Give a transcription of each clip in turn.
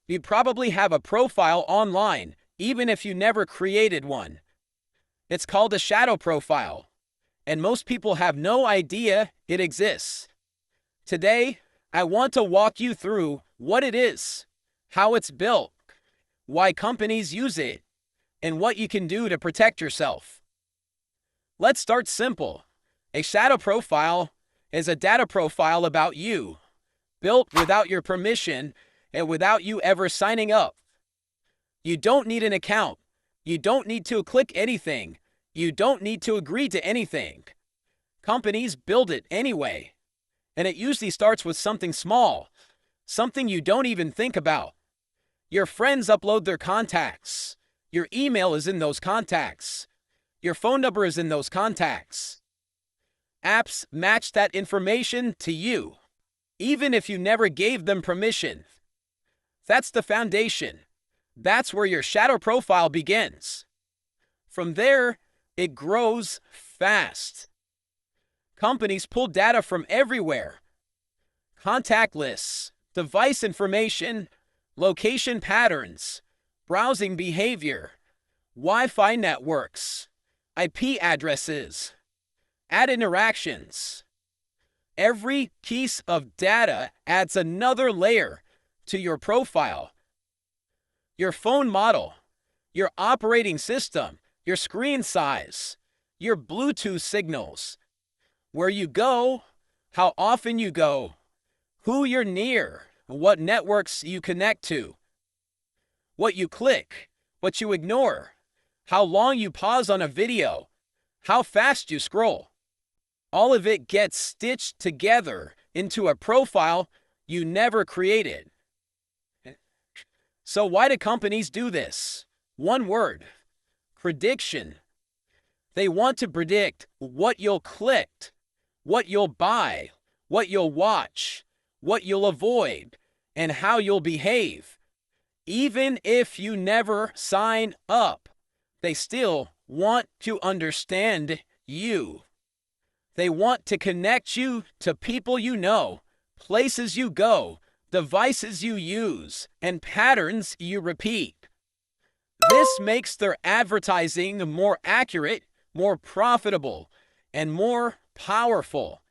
You probably have a profile online, even if you never created one. It's called a shadow profile, and most people have no idea it exists. Today, I want to walk you through what it is, how it's built, why companies use it, and what you can do to protect yourself. Let's start simple. A shadow profile is a data profile about you, built without your permission and without you ever signing up. You don't need an account. You don't need to click anything. You don't need to agree to anything. Companies build it anyway. And it usually starts with something small, something you don't even think about. Your friends upload their contacts. Your email is in those contacts. Your phone number is in those contacts. Apps match that information to you, even if you never gave them permission. That's the foundation. That's where your shadow profile begins. From there, it grows fast. Companies pull data from everywhere. Contact lists, device information, location patterns, browsing behavior, Wi-Fi networks, IP addresses, ad interactions. Every piece of data adds another layer to your profile. Your phone model, your operating system, your screen size, your Bluetooth signals, where you go, how often you go, who you're near, what networks you connect to, what you click, what you ignore, how long you pause on a video, how fast you scroll. All of it gets stitched together into a profile you never created. So why do companies do this? One word: prediction. They want to predict what you'll click, what you'll buy, what you'll watch, what you'll avoid, and how you'll behave. Even if you never sign up, they still want to understand you. They want to connect you to people you know, places you go, devices you use, and patterns you repeat. This makes their advertising more accurate, more profitable, and more powerful.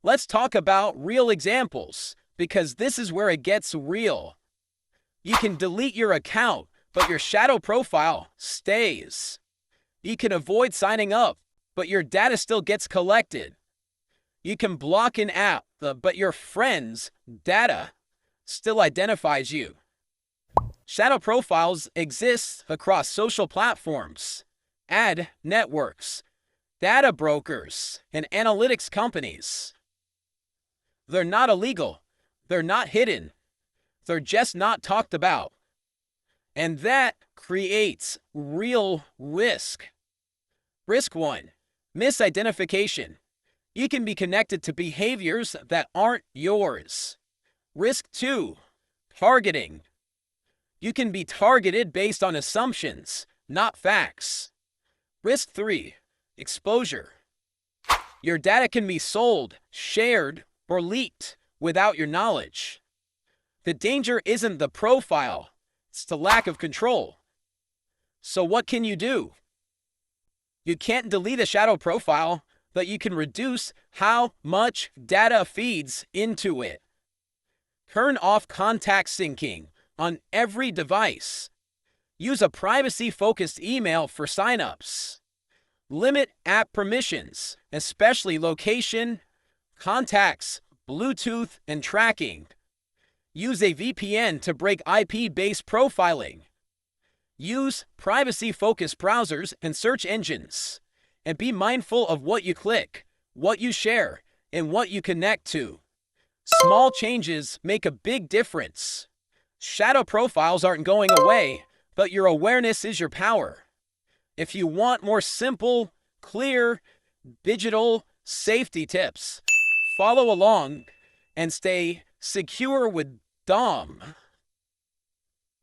Let's talk about real examples, because this is where it gets real. You can delete your account, but your shadow profile stays. You can avoid signing up, but your data still gets collected. You can block an app, but your friend's data still identifies you. Shadow profiles exist across social platforms, ad networks, data brokers, and analytics companies. They're not illegal. They're not hidden. They're just not talked about. And that creates real risk. Risk 1, misidentification. You can be connected to behaviors that aren't yours. Risk 2, targeting. You can be targeted based on assumptions, not facts. Risk 3, exposure. Your data can be sold, shared, or leaked without your knowledge. The danger isn't the profile, it's the lack of control. So what can you do? You can't delete a shadow profile, but you can reduce how much data feeds into it. Turn off contact syncing on every device. Use a privacy-focused email for signups. Limit app permissions, especially location, contacts, Bluetooth, and tracking. Use a VPN to break IP-based profiling. Use privacy-focused browsers and search engines. And be mindful of what you click, what you share, and what you connect to. Small changes make a big difference. Shadow profiles aren't going away, but your awareness is your power. If you want more simple, clear, digital safety tips, follow along and stay secure with Dom.